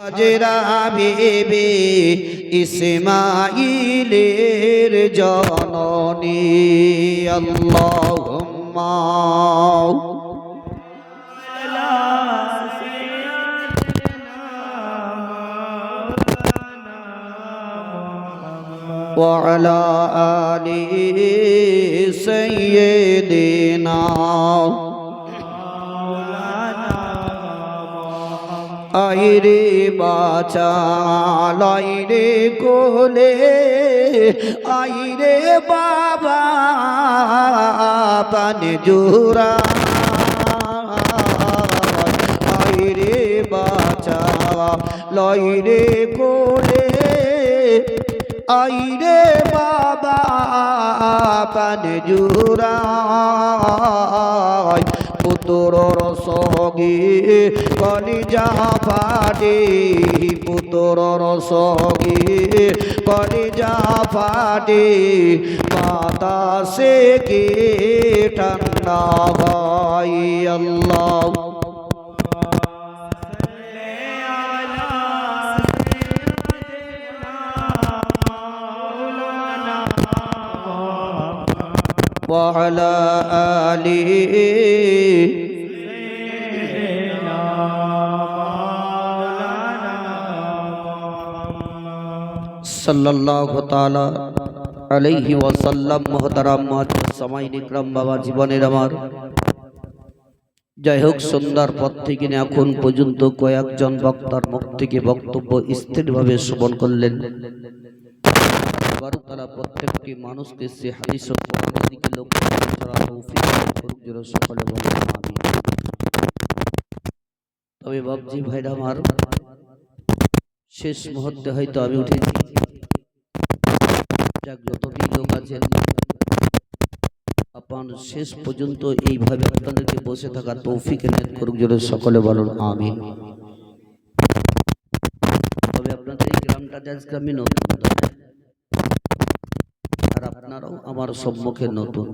হাজেরা বিবি ইসমাঈলের জননী আল্লাহুম্মা ওয়া আলা আলি সাইয়্যিদিনা আইরে বাঁচা লাইরে কোলে আইরে বাবা পানে জোড়া আইরে বাঁচা লাইরে কোলে আইরে বাবা পানে জোড়া পুত্রর সঙ্গে কলিজা ফাটে পুত্রর সঙ্গে কলিজা ফাটে বাতাসে কে ঠান্ডা হয় আল্লাহ وعلى آله সাল্লাল্লাহু তাআলা আলাইহি ওয়াসাল্লাম। মুহতারাম সামাইন ইকরাম বাবা জীবনের আমার যাই হোক সন্ধ্যার পর থেকে এখন পর্যন্ত কয়েকজন বক্তার মুখ থেকে বক্তব্য স্থিরভাবে শ্রবণ করলেন। তারা প্রত্যেকটি মানুষকে সে হাদিস ও কোরআনের দিকে লক্ষ্য করার তৌফিক দান করুক যেন সকলে বলেন আমিন। তবে বাবজি ভাইরা আমার শেষ মুহূর্তে হয়তো আমি উঠেছি, যাক যতটি লোক আছেন আপনার শেষ পর্যন্ত এইভাবে আপনাদেরকে বসে থাকার তৌফিক এনায়েত করুক যেন সকলে বলেন আমিন। তবে আপনাদের এই গ্রামটা আজকে আমি নতুন, আর আপনারাও আমার সম্মুখে নতুন।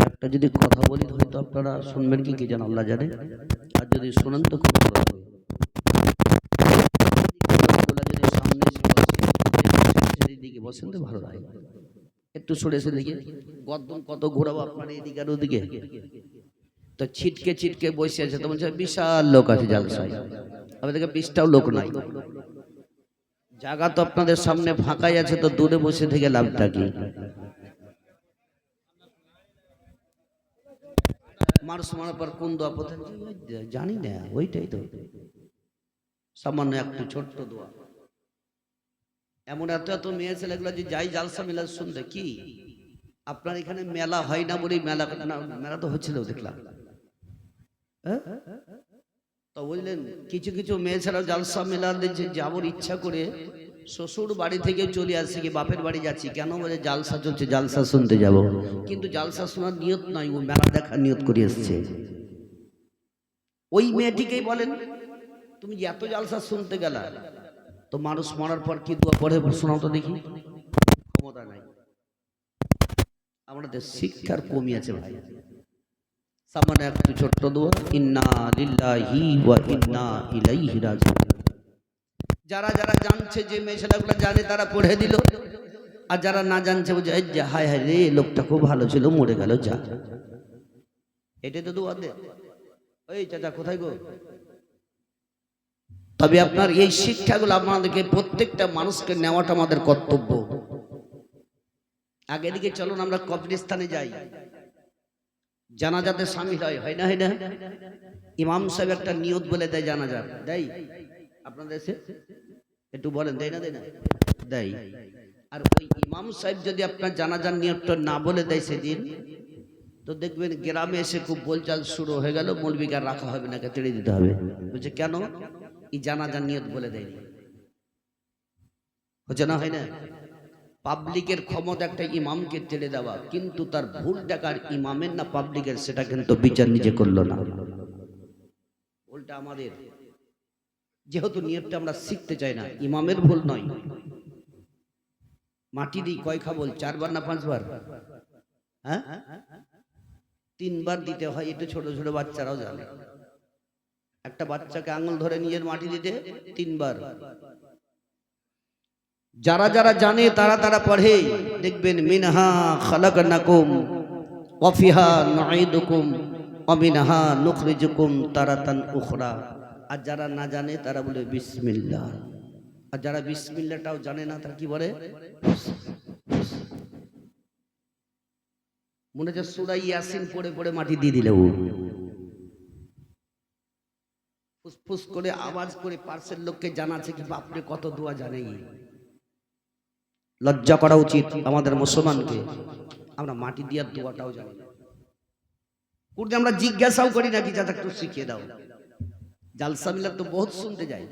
একটা যদি কথা বলি হয়তো আপনারা শুনবেন কি জান আল্লাহ জানে, আর যদি শোনেন তো খুব ভালো হবে। যদি সামনে দিকে বসেন তো ভালো লাগে, একটু সরে এসে দিকে গর্দন কত ঘোরাবো আপনার এইদিকে আর ওদিকে, তো ছিটকে ছিটকে বসে আছে। তো বলছে বিশাল লোক আছে জালসায়, আমাদেরকে 20টাও লোক নাই, জায়গা তো আপনাদের সামনে ফাঁকাই আছে, তো দূরে বসে থেকে লাভটা কি? মানুষ মারার পর কোন দোয়া পড়তে জানি না, ওইটাই তো সামান্য একটু ছোট্ট দোয়া। এমন এত এত মেয়ে ছেলেগুলো যে যাই জালসা মেলা শুনতে, কি আপনার এখানে মেলা হয় না বলে মেলা মেলা তো হচ্ছিল দেখলাম, তো বুঝলেন কিছু কিছু মেয়ে ছেলেরা জালসা মেলা দিচ্ছে যাবার ইচ্ছা করে শ্বশুর বাড়ি থেকে চলে আসছে কি বাপের বাড়ি যাচ্ছি কেন, বলে জালসা চলছে জালসা শুনতে যাব, কিন্তু জালসা শোনার নিয়ত নাই, ও মেলা দেখার নিয়ত করে এসছে। ওই মেয়েটিকেই বলেন তুমি এত জালসা শুনতে গেলা, তো মানুষ মরার পর কি দোয়া পড়ে শোনাও তো দেখি, ক্ষমতা নাই। আমাদের শিক্ষার কমই আছে ভাই। সামান্য একটু ছোট্ট দোয়া, ইন্না লিল্লাহি ওয়া ইন্না ইলাইহি রাজিউন। যারা যারা জানছে যে মেয়েগুলো জানে তারা পড়ে দিল, আর যারা না জানছে বলছে হায় হায় রে লোকটা খুব ভালো ছিল মরে গেল যা। এটাই তো দোয়া দে। ওই চাচা কোথায় গো? তবে আপনার এই শিক্ষাগুলো আপনাদেরকে প্রত্যেকটা মানুষকে নেওয়াটা আমাদের কর্তব্য। আগে দিকে চলুন আমরা কবরস্থানে যাই, জানাজাতে শামিল হয় না, হয় না? ইমাম সাহেব একটা নিয়ত বলে দেয়, জানাজা দেয় আপনাদের দেশে, একটু বলেন দেয় না দেয় না দেয়। আর ওই ইমাম সাহেব যদি আপনার জানাজার নিয়তটা না বলে দেয় সেদিন, তো দেখবেন গ্রামে এসে খুব বলচাল শুরু হয়ে গেল, মৌলবীকে আর রাখা হবে না, তেড়ে দিতে হবে। বলছে কেন? এই জানাজার নিয়ত বলে দেয়নি। হচ্ছে না, হয় না? পাবলিকের ক্ষমতা একটা ইমামকে তেড়ে দেওয়া, কিন্তু তার ভুল টাকার ইমামের না পাবলিকের, সেটা কিন্তু বিচার নিজে করলো না, ভুলটা আমাদের। যেহেতু নিয়তটা আমরা শিখতে চাই না, ইমামের ভুল নয়। মাটি দিই কয় খাবল, 4 বার না 5 বার? হ্যাঁ, 3 বার দিতে হয়, এটা ছোট ছোট বাচ্চারাও জানে। একটা বাচ্চাকে আঙুল ধরে নিজের মাটি দিতে 3 বার। যারা যারা জানে তারা তারা পড়ে, দেখবেন মিনহা খালাকনাকুম ওয়া ফিহা নুঈদুকুম ওয়া মিনহা নুখরিজুকুম তারাতান উখরা। আর যারা না জানে তারা বলে বিসমিল্লাহ। আর যারা বিসমিল্লাহটাও জানে না তারা কি বলে? মনে হচ্ছে সূরা ইয়াসিন পড়ে পড়ে মাটি দিয়ে দিলে ও ফুসফুস করে আওয়াজ করে পার্শ্বের লোককে জানাচ্ছে কি বাপরে কত দোয়া জানে। লজ্জা করা উচিত আমাদের মুসলমানকে। আমরা মাটি দিয়ার দোয়াটাও জানি না, কোনদিন আমরা জিজ্ঞাসাও করি না কি যাতে একটু শিখিয়ে দাও। জালসা মিলাদ তো বহুত শুনতে যাই,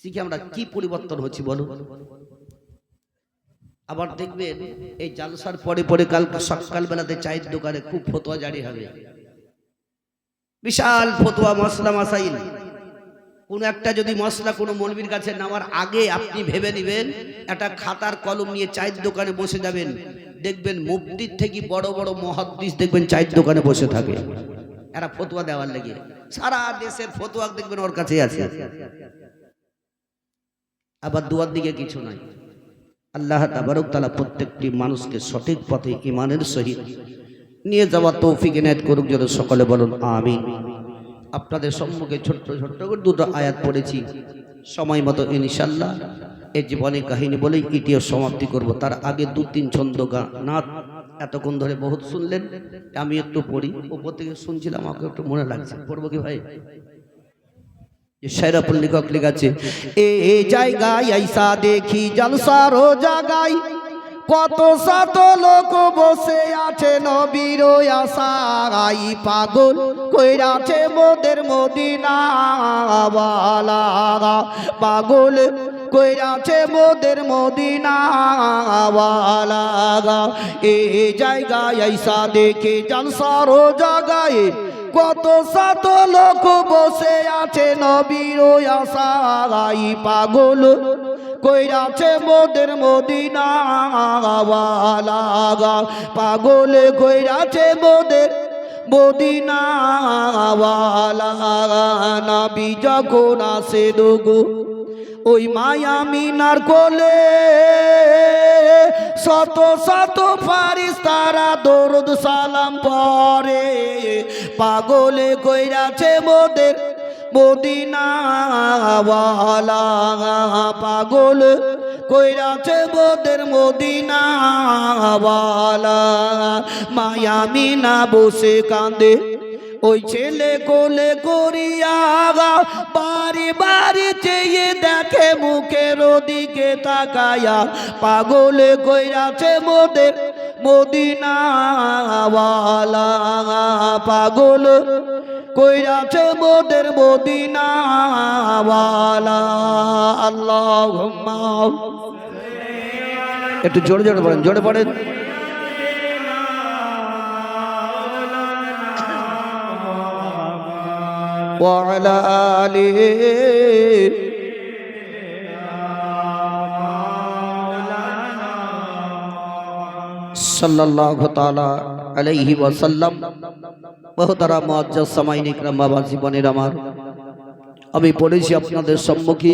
শিখে আমরা কি পরিবর্তন হচ্ছে বলো। আবার দেখবেন এই জালসার পরে পরে কালকে সকালবেলাতে চায়ের দোকানে খুব ফতোয়া জারি হবে, বিশাল ফতোয়া মশলা মাসাইল। কোন একটা যদি মশলা কোনো মৌলবীর কাছে নেওয়ার আগে আপনি ভেবে নেবেন, একটা খাতার কলম নিয়ে চায়ের দোকানে বসে যাবেন, দেখবেন মুফতির থেকে বড় বড় মুহাদ্দিস দেখবেন চায়ের দোকানে বসে থাকে, এরা ফতোয়া দেওয়ার লেগে। সারা দেশের ফতোয়া দেখবেন ওর কাছে আছে। আবার দুয়ার দিকে কিছু নাই। আল্লাহ তাবারক তাআলা প্রত্যেকটি মানুষকে সঠিক পথে ঈমানের সহিত নিয়ে যাওয়া তৌফিক ইনায়েত করুক। যেন সকলে বলুন আমিন। আপনাদের সম্মুখে ছোট্ট ছোট্ট করে দুটো আয়াত পড়েছি, সময় মতো ইনশাআল্লাহ এই জীবনের কাহিনী বলেই ইটিও সমাপ্তি করব। তার আগে 2-3 ছন্দ নাত এতক্ষণ ধরে বহুত শুনলেন, আমি একটু পড়ি। উপর থেকে শুনছিলাম, আমাকে একটু মনে লাগছে, পড়বো কি ভাই? শায়রাপুল লেখক লিখেছে, এই জায়গায় আইসা দেখি জলসার জায়গায় কত শত লোক বসে আছে নবীর আশায়, পাগল কইরাছে মোদের মদিনা ওয়ালা, পাগল কইরাছে মোদের মদিনা ওয়ালা। এই জায়গায় আইসা দেখি জলসার জায়গায় কত শত লোক বসে আছে নবীর আশায়, পাগল কইরাছে মোদের মদিনা ওয়ালা, পাগল কইরাছে মোদের মদিনা ওয়ালা। নবী যখন আসে দুগু ওই মায়া মিনার কোলে, শত শত ফারিস্তারা দরুদ সালাম পড়ে, পাগলে কইরাছে মোদের মদিনা ওয়ালা, পাগল কইরাছে মোদের মদিনা ওয়ালা। মায়া মিনা বসে কাঁদে ওই ছেলে কোলে করিয়া, বাড়ি বাড়ি চেয়ে দেখে মুখের দিকে তাকায়া, পাগলে কইরাছে মোদের মদিনা ওয়ালা, পাগল কইরাছে মোদের মদিনা ওয়ালা। আল্লাহুম্মা, একটু জোরে জোরে পড়েন, জোরে পড়েন। وعلى آله সাল্লাল্লাহু তাআলা আলাইহি ওয়াসাল্লাম। মুহতারাম মুআজ্জাজ সামাইন ইকরাম বাবা জীবনের আমার, আমি পড়েছি আপনাদের সম্মুখে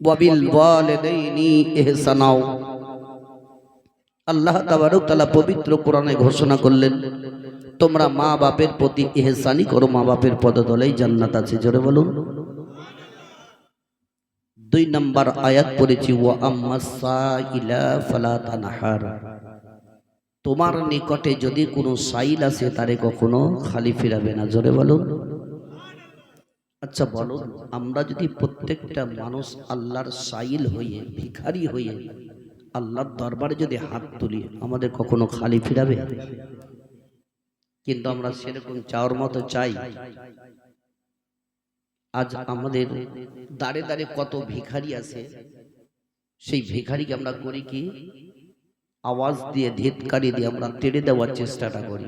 ওয়াবিল ওয়ালিদাইনি ইহসানাও। আল্লাহ তাবারক তাআলা পবিত্র কোরআনে ঘোষণা করলেন, তোমরা মা বাপের প্রতি ইহসানি করো, মা বাপের পদতলেই জান্নাত আছে। জোরে বলুন। 2 নম্বর আয়াত পড়েছি, ওয়া আম্মাস সাইলা ফালা তানহার। তোমার নিকটে যদি কোনো সাইল আসে তারে কখনো খালি ফিরাবে না। জোরে বলুন। আচ্ছা বলুন, আমরা যদি প্রত্যেকটা মানুষ আল্লাহর সাইল হয়ে, ভিখারি হয়ে আল্লাহর দরবারে যদি হাত তুলি, আমাদের কখনো খালি ফিরাবে? কিন্তু আমরা সেরকম চাওয়ার মতো চাই। আজ আমাদের দাঁড়ে দাঁড়ে কত ভিখারি আছে, সেই ভিখারিকে আমরা করি কি, আওয়াজ দিয়ে, ধিৎকারি দিয়ে আমরা তেড়ে দেওয়ার চেষ্টাটা করি।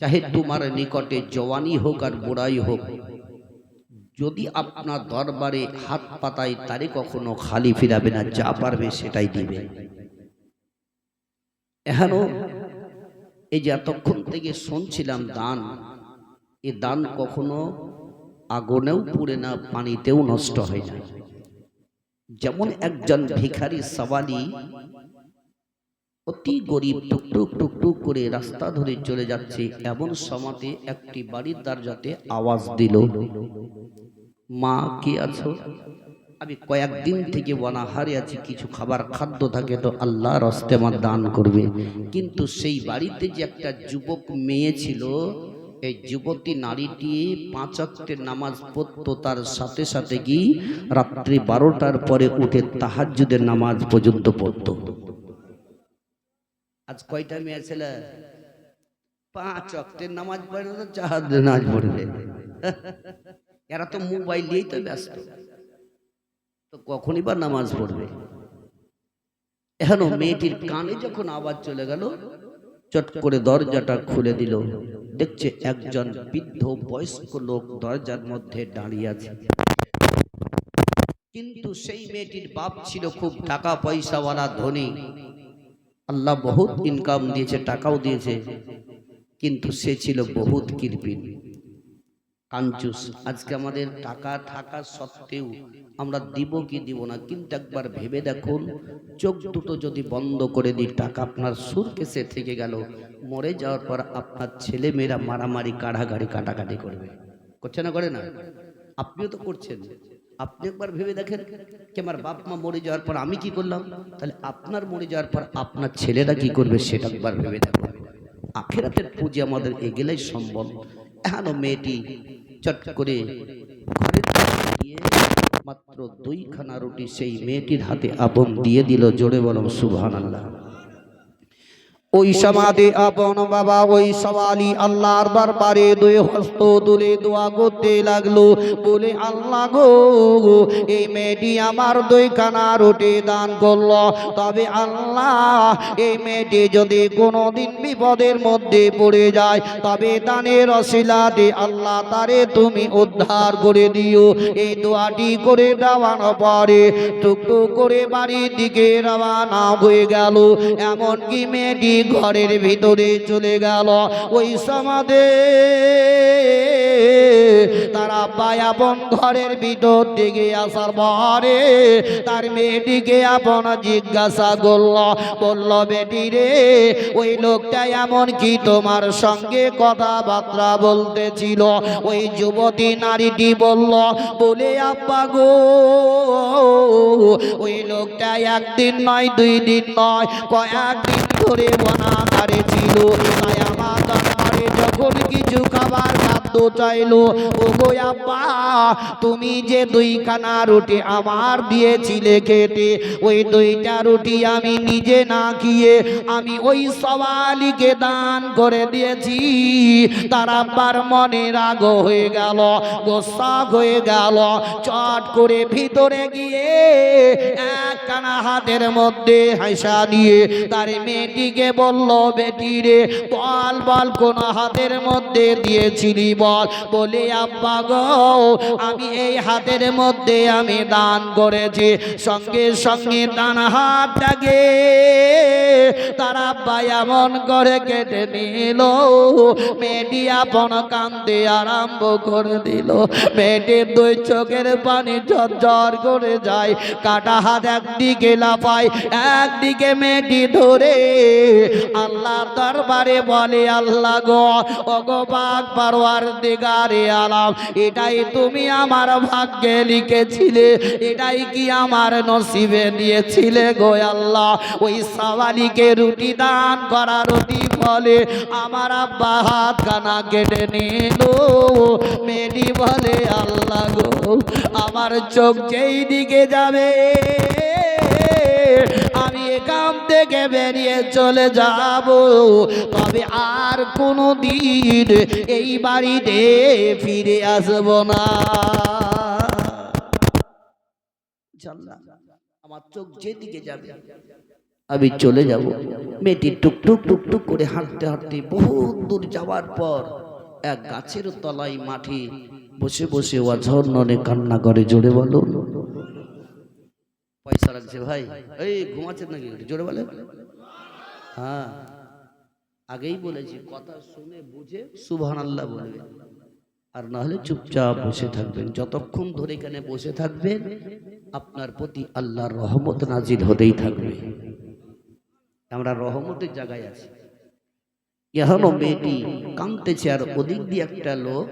চাহে তোমার নিকটে জওয়ানি হোক আর বুড়াই হোক, যদি আপনার দরবারে হাত পাতায় তারে কখনো খালি ফিরাবে না, যা পারবে সেটাই দিবে। এখনো এই যে এতক্ষণ থেকে শুনছিলাম দান, এ দান কখনো আগুনেও পুড়ে না, পানিতেও নষ্ট হয় না। যেমন একজন ভিখারি সওয়ালি অতি গরিব, টুকটুক টুকটুক করে রাস্তা ধরে চলে যাচ্ছে, এমন সময়তে একটি বাড়ির দরজাতে আওয়াজ দিল, মা কে আছো? আমি কয়েকদিন থেকে অনাহারে আছি, কিছু খাবার খাদ্য থাকে তো আল্লাহর রাস্তে আমার দান করবে। কিন্তু সেই বাড়িতে যে একটা যুবক মেয়ে ছিল, এই যুবতী নারীটি 5 ওয়াক্তের নামাজ পড়তো, তার সাথে সাথে কি রাত্রি 12টার পরে উঠে তাহাজ্জুদের নামাজ পর্যন্ত পড়তো। আজ কয়টা মেয়ে ছেলে 5 ওয়াক্তের নামাজ পড়ে না, তো তাহাজ্জুদের নামাজ পড়বে? এরা তো মোবাইল নিয়েই তো ব্যস্ত, তো কখনই বা নামাজ পড়বে? এখন মেয়েটির কানে যখন আওয়াজ চলে গেল, চট করে দরজাটা খুলে দিল, দেখছে একজন বৃদ্ধ বয়স্ক লোক দরজার মধ্যে দাঁড়িয়ে আছে। কিন্তু সেই মেয়েটির বাপ ছিল খুব টাকা পয়সাওয়ালা ধনী, আল্লাহ বহুত ইনকাম দিয়েছে, টাকাও দিয়েছে, কিন্তু সে ছিল বহুত কৃপণ, কাঞ্চুস। আজকে আমাদের টাকা থাকা সত্ত্বেও আমরা দিব কি দিব না, কিন্তু একবার ভেবে দেখুন, চোখ দুটো যদি বন্ধ করে দিই, টাকা আপনার সুরকেসে থেকে গেল, মরে যাওয়ার পর আপনার ছেলে মেয়েরা মারামারি কাড়াকাড়ি কাটাকাটি করবে, করছে না করে না? আপনিও তো করছেন। আপনি একবার ভেবে দেখেন কি আমার বাপ মা মরে যাওয়ার পর আমি কি করলাম, তাহলে আপনার মরে যাওয়ার পর আপনার ছেলেরা কি করবে, সেটা একবার ভেবে দেখুন। আখিরাতের পুঁজি আমাদের এগেলেই সম্ভব। এখনো মেয়েটি চট করে ঘরের দিয়ে মাত্র 2খানা রুটি সেই মেয়েটির হাতে আপন দিয়ে দিল। জোরে বলো সুবহানাল্লাহ। ওই সমাধি আপন বাবা ওই সওয়ালি আল্লাহর দরবারে 2 হস্ত তুলে দোয়া করতে লাগলো, বলে আল্লাহ গো, এই মেয়েটি আমার 2খানা রুটি দান করলো, তবে আল্লাহ এই মেয়েটি যদি কোনোদিন বিপদের মধ্যে পড়ে যায়, তবে দানের ওসিলাতে আল্লাহ তারে তুমি উদ্ধার করে দিও। এই দোয়াটি করে দেওয়ার পরে টুকটুক করে বাড়ির দিকে রওনা হয়ে গেল। এমনকি মেয়েটি ঘরের ভিতরে চলে গেল। ওই সমাধে তারা আপন ঘরের ভিতর দিকে আসার পরে তার মেয়েটিকে আপন জিজ্ঞাসা করল, বলল বেটি রে, ওই লোকটা এমন কি তোমার সঙ্গে কথাবার্তা বলতেছিল? ওই যুবতী নারীটি বলল, বলে আব্বা গো, ওই লোকটা একদিন নয় 2 দিন নয় কয়েকদিন ধরে অনাহারে ছিল, তাই আমার দরবারে যখন কিছু খাবার খাদ্য চাইলো, ও গো আব্বা, তুমি যে 2খানা রুটি আমার দিয়েছিলে খেতে, ওই 2টা রুটি আমি নিজে না খেয়ে আমি ওই সওয়ালিকে দান করে দিয়েছি। তার আব্বার মনে রাগ হয়ে গেল, গোসা হয়ে গেল, চট করে ভিতরে গিয়ে একখানা হাতের মধ্যে হাসা দিয়ে তার মেয়েটিকে বলল, বেটি রে বল বল কোন হাতের মধ্যে দিয়েছিলি বল? বলে আব্বা গো, আমি এই হাতের মধ্যে আমি দান করেছি। সঙ্গে সঙ্গে ডান হাতটাকে তার আব্বা এমন করে কেটে নিল, মেয়েটি আপন কান্দে আরম্ভ করে দিল। মেয়েটির 2 চোখের পানি ঝরঝর করে যায়, কাটা হাত একদিকে লাফায়, একদিকে মেয়েটি ধরে আল্লাহর দরবারে বলে, আল্লাহ গো, ওগো পাক পরওয়ারদিগারে আলাম, এটাই তুমি আমার ভাগ্যে লিখেছিলে, এটাই কি আমার নসিবে দিয়েছিলে গো আল্লাহ? ওই সওয়ালিকে রুটি দান করা রুটি ফলে আমার আব্বা হাত কানা কেটে নিল। মেয়েটি বলে, আল্লাহ গো, আমার চোখ যেই দিকে যাবে আমি এখান থেকে বেরিয়ে চলে যাব, তবে আর কোনো দিন এই বাড়িতে ফিরে আসব না। আমার চোখ যেদিকে যাবে আমি চলে যাব। মেয়েটি টুকটুক টুকটুক করে হাঁটতে হাঁটতে বহুত দূর যাওয়ার পর এক গাছের তলায় মাঠে বসে বসে অঝর্ণনে কান্না করে। জোরে বলো। পয়সা লাগছে ভাই, এই ঘুমাচ্ছেন নাকি? জোরে বলে। হ্যাঁ, আগেই বলেছি, কথা শুনে বুঝে সুবহানাল্লাহ বলবে। আর না হলে চুপচাপ বসে থাকবেন। যতক্ষণ ধরে এখানে বসে থাকবেন আপনার প্রতি আল্লাহর রহমত নাজিল হতেই থাকবে। আমরা রহমতের জায়গায় আছি। এখনো মেয়েটি কাঁদতেছে, আর ওদিক দিয়ে একটা লোক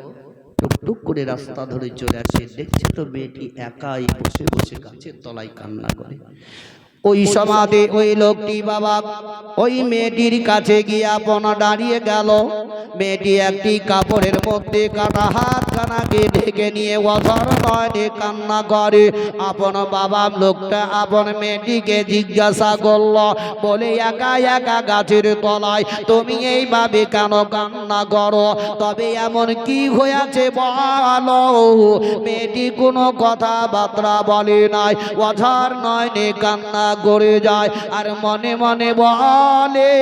টুকটুক করে রাস্তা ধরে চলে আসে। দেখছে তো মেয়েটি একাই বসে বসে গাছের তলায় কান্না করে। ওই সমাধি ওই লোকটি বাবা ওই মেয়েটির কাছে গিয়ে আপন দাঁড়িয়ে গেল। মেয়েটি একটি কাপড়ের মধ্যে কাটা হাত কানাকে ঢেকে নিয়ে অঝর নয়নে কান্না করে। আপন বাবা লোকটা আপন মেয়েটিকে জিজ্ঞাসা করল, বলে একা একা গাছের তলায় তুমি এইভাবে কেন কান্না করো? তবে এমন কি হয়েছে বলো? মেয়েটি কোনো কথাবার্তা বলে নাই, অঝর নয়নে কান্না করে যায় আর মনে মনে বলে,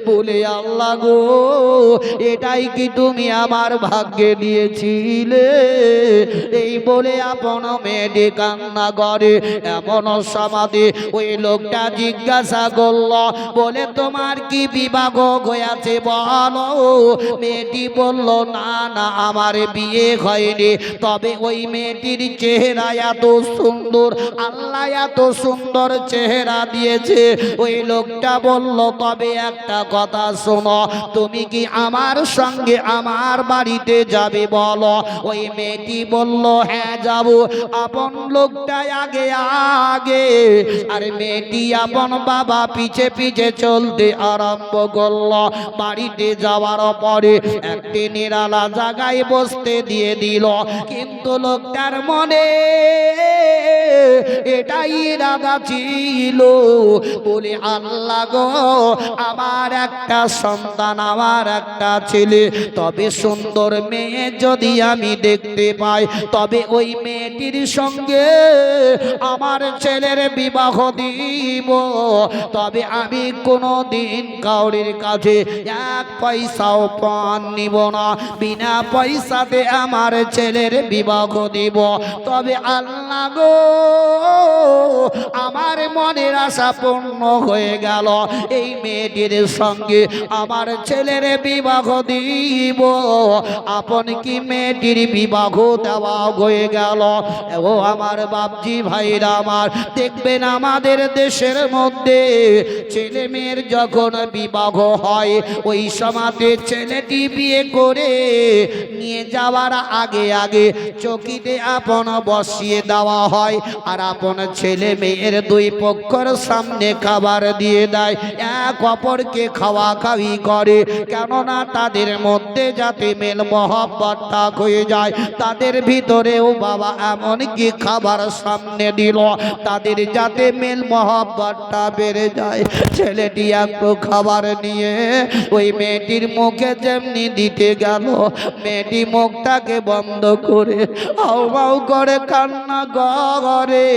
বলে আল্লাহ গো, এটাই কি তুমি আমার ভাগ্যে দিয়েছিলে? এই বলে আপন মেয়েটি কান্না করে। এমন সমাধি ওই লোকটা জিজ্ঞাসা করল, বলে তোমার কি বিবাহ হয়েছে বলো? মেয়েটি বলল, না না আমার বিয়ে হয়নি। তবে ওই মেয়েটির চেহারা এত সুন্দর, আল্লাহ এত সুন্দর চেহারা দিয়েছে। ওই লোকটা বলল, তবে একটা কথা শোনো, তুমি কি আমার সঙ্গে আমার বাড়িতে যাবে বলো? ওই মেয়েটি বলল, হ্যাঁ যাব। আপন লোকটা আগে আগে আর মেয়েটি আপন বাবা পিছে পিছে চলতে আরম্ভ করল। বাড়িতে যাওয়ার পরে একটি নিরালা জায়গায় বসতে দিয়ে দিল। কিন্তু লোকটার মনে এটাই ইরাদা ছিল, বলে আল্লাহ গো, আমার একটা সন্তান, আমার একটা ছেলে, তবে সুন্দর মেয়ে যদি আমি দেখতে পাই, তবে ওই মেয়েটির সঙ্গে আমার ছেলের বিবাহ দিব। তবে আমি কোনো দিন কাউরির কাছে এক পয়সাও পান নিব না, বিনা পয়সাতে আমার ছেলের বিবাহ দিব। তবে আল্লাহ গো, আমার মনের আশা পূর্ণ হয়ে গেল, এই মেয়েটির সঙ্গে আমার ছেলের বিবাহ দিব। আপন কি মেয়েটির বিবাহ দেওয়া হয়ে গেল। ও আমার বাপজি ভাইরা আমার, দেখবেন আমাদের দেশের মধ্যে ছেলে মেয়ের যখন বিবাহ হয়, ওই সমাজে ছেলেটি বিয়ে করে নিয়ে যাওয়ার আগে আগে চকিতে আপন বসিয়ে দেওয়া হয়, আর আপন ছেলে মেয়ের দুই পক্ষের সামনে খাবার দিয়ে দেয়, এক অপরকে খাওয়া খাওয়ি করে। কেননা তাদের মধ্যে যাতে মেল মহব্বতটা হয়ে যায়, তাদের ভিতরেও বাবা এমন কি খাবার সামনে দিল তাদের যাতে মেল মহব্বতটা বেড়ে যায়। ছেলেটি একটু খাবার নিয়ে ওই মেয়েটির মুখে যেমনি দিতে গেল, মেয়েটি মুখটাকে বন্ধ করে হাউ মাউ করে কান্না করে,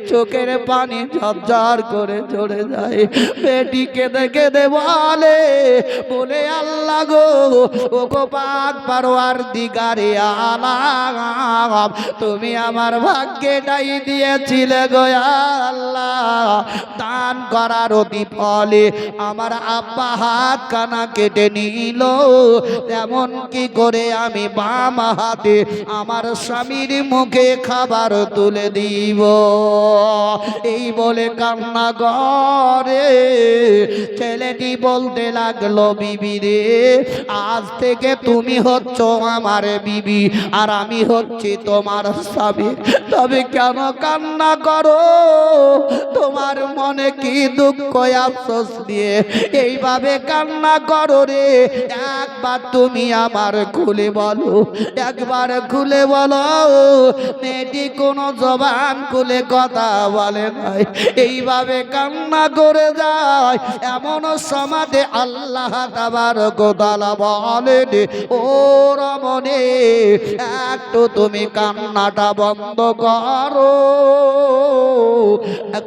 চোখের পানি ঝরঝর করে ঝরে যায়। মেয়েটি কেঁদে কেঁদে বলে, বলে আল্লাহ গো, ও গো পাক পারওয়ারদিগারে আলাম, তুমি আমার ভাগ্যেটাই দিয়েছিলে গো আল্লাহ। দান করার অতি ফলে আমার আব্বা হাত কানা কেটে নিল, তেমন কি করে আমি বাম হাতে আমার স্বামীর মুখে খাবার তুলে দিব। এই বলে কান্না করে। ছেলেটি বলতে লাগলো, বিবি রে, আজ থেকে তুমি হচ্ছ আমার বিবি আর আমি হচ্ছি তোমার স্বামী। তবে কেন কান্না করো? তোমার মনে কি দুঃখ আফসোস দিয়ে এইভাবে কান্না করো রে? একবার তুমি আমার খুলে বলো, একবার খুলে বলো। মেয়েটি কোনো জবান খুলে কথা বলে নাই, এইভাবে কান্না করে যায়। এমন সমাজে আল্লাহ তাবারক ওয়া তাআলা বলেন, ও রমণী, একটু তুমি কান্নাটা বন্ধ করো।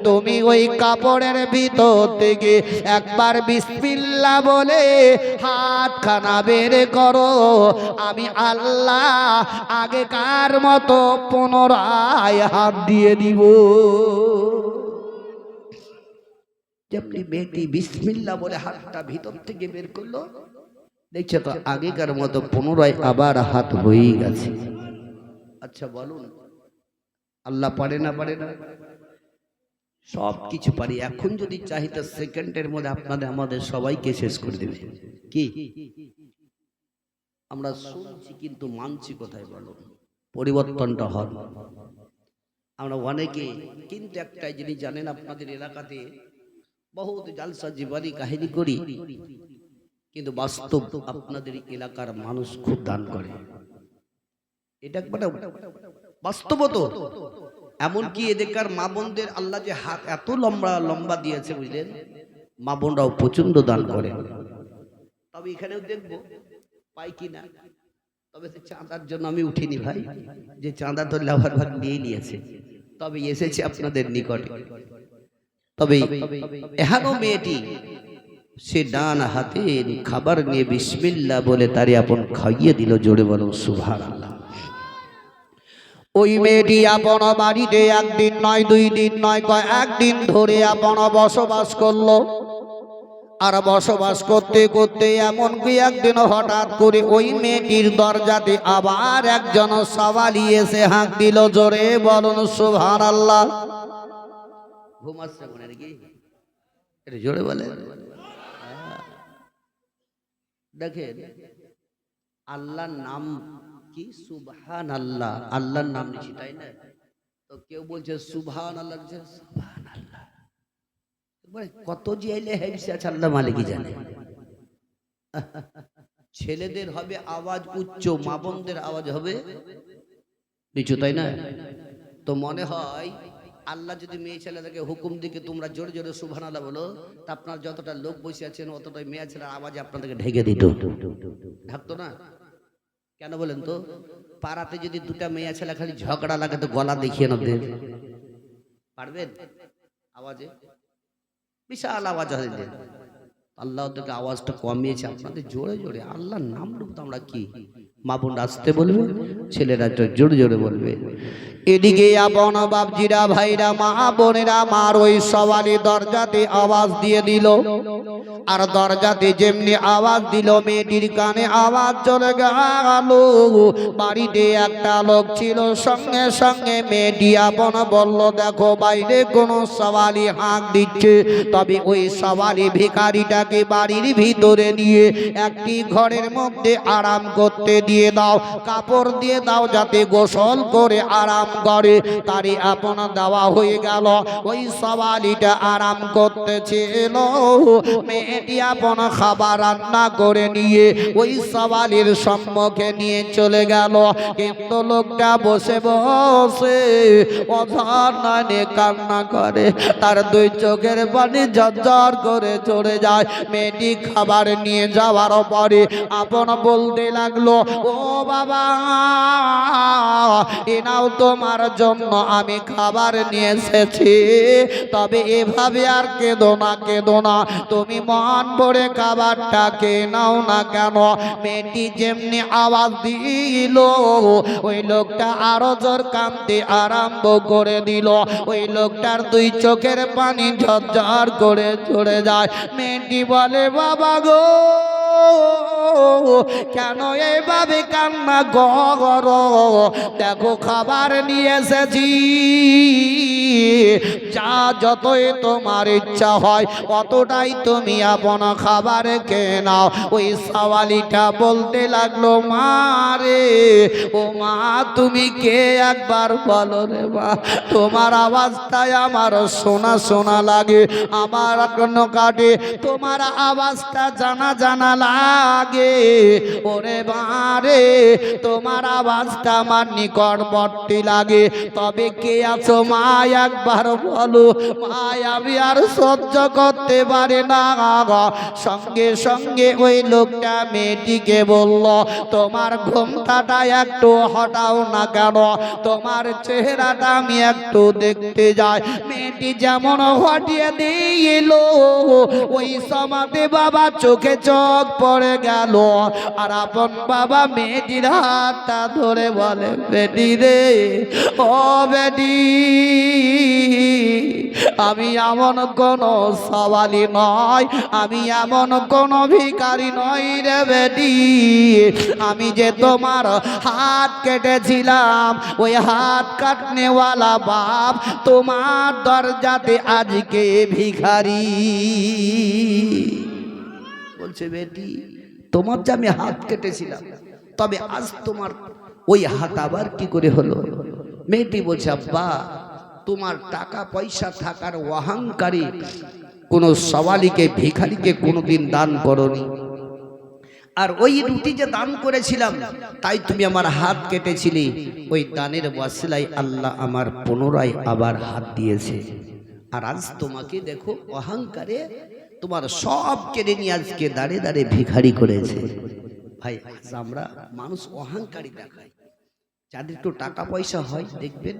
তুমি ওই কাপড়ের ভিতর থেকে একবার বিসমিল্লাহ বলে হাতখানা বের করো, আমি আল্লাহ আগেকার মতো পুনরায় হাত দিয়ে দিব। যেমনি মেয়েটি বিসমিল্লাহ বলে হাতটা ভিতর থেকে বের করলো, দেখছে তো আগেকার মতো পুনরায় আবার হাত হয়েই গেছে। আচ্ছা বলুন, আল্লাহ পারে না পারে না? সব কিছু পারি। এখন যদি চাহিদা সেকেন্ডের মধ্যে আপনাদের আমাদের সবাইকে শেষ করে দেবে। কি আমরা শুনছি কিন্তু মানছি কোথায়? বলো, পরিবর্তনটা হয়। আমরা অনেকে কিন্তু একটাই জিনিস জানেন, আপনাদের এলাকাতে বহুত জালসা জীবনী কাহিনী করি, কিন্তু বাস্তব আপনাদের এলাকার মানুষ খুব দান করে। এটা একবার বাস্তবত। এমনকি এদিককার মা বোনদের আল্লাহ যে হাত এত লম্বা লম্বা দিয়েছে, বুঝলেন, মা বোনরাও প্রচন্ড দান করে। তবে এখানেও দেখবো পাই কিনা। তবে চাঁদার জন্য আমি উঠিনি ভাই, যে চাঁদা তো লাভার ভাগ নিয়ে নিয়েছে। তবে এসেছে আপনাদের নিকটে। তবে এহানো মেয়েটি সে ডান হাতে খাবার নিয়ে বিসমিল্লাহ বলে তারে আপন খাইয়ে দিল। জোরে বলো সুবহানাল্লাহ। ওই মেয়েটি আপন বাড়িতে একদিন নয়, 2 দিন নয়, কয়েকদিন ধরে আপন বসবাস করলো। আর বসবাস করতে করতে এমনকি একদিন হঠাৎ করে ওই মেয়েটির দরজাতে আবার একজন সওয়ালি এসে হাঁক দিল। জোরে বলুন সুবহানাল্লাহ। ঘুমাচ্ছে মনে নাকি? এটা জোরে বলে। দেখেন আল্লাহর নাম কি? সুবহানাল্লাহ। আল্লাহর নাম নিছি, তাই না? তো কেউ বলছে সুবহানাল্লাহ, সুবহানাল্লাহ। কত জিয়াইলে হেবসে আছে আল্লাহ মালিকই জানে। ছেলেদের হবে আওয়াজ উচ্চ, মা বোনদের আওয়াজ হবে নিচু, তাই না? তো মনে হয় আল্লাহ যদি মেয়ে ছেলেদেরকে হুকুম দিকে তোমরা জোরে জোরে সুবহানাল্লাহ বলো, তা আপনার যতটা লোক বসে আছেন অতটাই মেয়ে ছেলের আওয়াজে আপনাদেরকে ঢেকে দিত। ঢাকতো না কেন বলেন তো? পাড়াতে যদি দুটা মেয়ে ছেলে খালি ঝগড়া লাগে তো গলা দেখিয়ে নেবে, পারবেন? আওয়াজে বিশাল আওয়াজ হয়। আল্লাহ ওদেরকে আওয়াজটা কমিয়েছে, আপনাদের জোরে জোরে আল্লাহর নাম তো আমরা কি মা বোন আসতে বলবে, ছেলেরা জোরে জোরে বলবে। এদিকে আপন বাপজিরা ভাইরা মা বোনেরা মার ওই সওয়ালি দরজাতে আওয়াজ দিয়ে দিল। আর দরজাতে যেমনি আওয়াজ দিল মেয়েটির কানে আওয়াজ চলে গেল। বাড়িতে একটা লোক ছিল, সঙ্গে সঙ্গে মেয়েটি আপন বলল, দেখো বাইরে কোনো সওয়ালি হাঁক দিচ্ছে। তবে ওই সওয়ালি ভিখারিটাকে বাড়ির ভিতরে নিয়ে একটি ঘরের মধ্যে আরাম করতে দিয়ে দাও, কাপড় দিয়ে দাও যাতে গোসল করে আরাম করে। তারে আপন দেওয়া হয়ে গেল। ওই সওয়ালিটা আরাম করতেছিল। মেয়েটি আপন খাবার রান্না করে নিয়ে ওই সওয়ালির সম্মুখে নিয়ে চলে গেল। কিন্তু লোকটা বসে বসে অঝরনানে কান্না করে, তার 2 চোখের পানি ঝরঝর করে চলে যায়। মেয়েটি খাবার নিয়ে যাওয়ার পরে আপন বলতে লাগলো, ও বাবা, এ নাও তোমার জন্য আমি খাবার নিয়ে এসেছি। তবে এভাবে আর কেঁদো না, কেঁদো না, তুমি মন ভরে খাবারটা খেয়ে নাও না কেন? মেয়েটি যেমনি আওয়াজ দিল ওই লোকটা আরো জোর কাঁদতে আরম্ভ করে দিল। ওই লোকটার 2 চোখের পানি ঝরঝর করে চলে যায়। মেয়েটি বলে, বাবা গো, কেন এইভাবে কান্না করো? দেখো খাবার নিয়ে এসেছি, যা যতই তোমার ইচ্ছা হয় অতটাই তুমি আপন খাবার খেয়ে নাও। ওই সওয়ালিটা বলতে লাগলো, মা রে, ও মা, তুমি কে একবার বলো রে মা, তোমার আওয়াজটাই আমার শোনা শোনা লাগে, আমার কোনো কাটে তোমার আওয়াজটা জানা জানা লাগে। ওরে বারে, তোমার আওয়াজটা আমার নিকটবর্তী লাগে। তবে কে আছো মা একবার বলো। মা আমি আর সহ্য করতে পারে না। সঙ্গে সঙ্গে ওই লোকটা মেয়েটিকে বলল, তোমার ঘোমটাটাই একটু হটাও না কেন, তোমার চেহারাটা আমি একটু দেখতে যাই। মেয়েটি যেমন হটিয়ে দিল, ওই সমাধি বাবা চোখে চোখ পড়ে গেল। আর আপন বাবা মেয়েটির হাতটা ধরে বলে, বেটি রে, ও বেটি, আমি এমন কোন সওয়ালি নয়, আমি এমন কোন ভিখারি নই রে বেটি। আমি যে তোমার হাত কেটেছিলাম, ওই হাত কাটনেওয়ালা বাপ তোমার দরজাতে আজকে ভিখারি। বলছে, বেটি তোমার যে আমি হাত কেটেছিলাম, তবে আজ তোমার ওই হাত আবার কি করে হলো? মেয়েটি বলছে, আব্বা তোমার টাকা পয়সা থাকার অহংকারী কোন সওয়ালিকে ভিখারিকে কোনোদিন দান করনি, আর ওই রুটি যে দান করেছিলাম তাই তুমি আমার হাত কেটেছিলে। ওই দানের ওয়াসিলায় আল্লাহ আমার পুনরায় আবার হাত দিয়েছে। আর আজ তোমাকে দেখো অহংকারে তোমার সব কেড়ে নিয়ে আজকে দাঁড়িয়ে দাঁড়িয়ে ভিখারি করেছে। ভাই আজ আমরা মানুষ অহংকারী দেখায়, যাদের একটু টাকা পয়সা হয় দেখবেন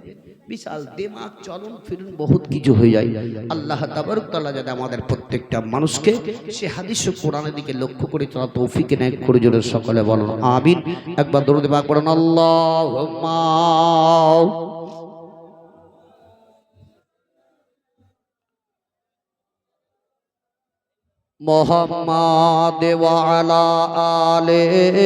বিশাল দিমাগ চলন ফিরন বহুত কিছু হয়ে যায়। আল্লাহ তাবারক তাআলা যাতে আমাদের প্রত্যেকটা মানুষকে সে হাদিস ও কোরআনের দিকে লক্ষ্য করে চলা তৌফিক এনায়েত করে। জোরে সকলে বলুন আমিন। একবার দরুদ পাক পড়ুন, আল্লাহুম্মা মুহাম্মাদ ওয়া আলা আলিহি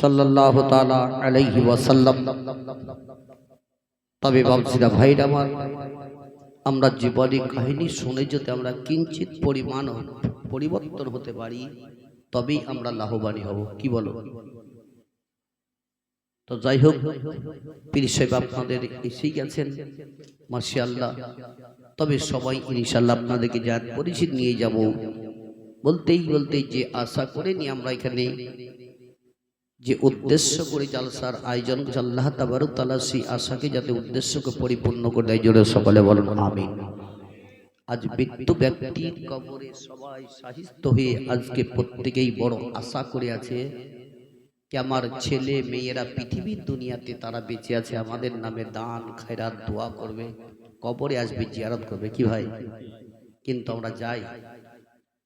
সাল্লাল্লাহু তাআলা আলাইহি ওয়াসাল্লাম। তবে ভাবছিলাম ভাইরা আমার, আমরা জীবনী কাহিনী শুনে যদি আমরা কিঞ্চিত পরিমাণ পরিবর্তন হতে পারি তবেই আমরা লাভবান হব, কি বলো? তো যাই হোক, পীর সাহেব আপনাদের এসেই গেছেন মাশাআল্লাহ। তবে সবাই ইনশাআল্লাহ আপনাদেরকে যা পরিচিত নিয়ে যাব। বলতেই যে আশা করে নিয়ে আমরা এখানে যে উদ্দেশ্য করে জালসার আয়োজন করছে, আল্লাহ তাবারক তাআলা সেই আশাকে যাতে উদ্দেশ্যকে পরিপূর্ণ করে দেয়। জোরে সকলে বলুন আমিন। আজ মৃত্যু ব্যক্তির কবরে সবাই সাহিত্য হয়ে আজকে প্রত্যেকেই বড় আশা করে আছে যে আমার ছেলে মেয়েরা পৃথিবীর দুনিয়াতে তারা বেঁচে আছে, আমাদের নামে দান খায়রাত দোয়া করবে, কবরে আসবে, জিয়ারত করবে, কি ভাই? কিন্তু আমরা যাই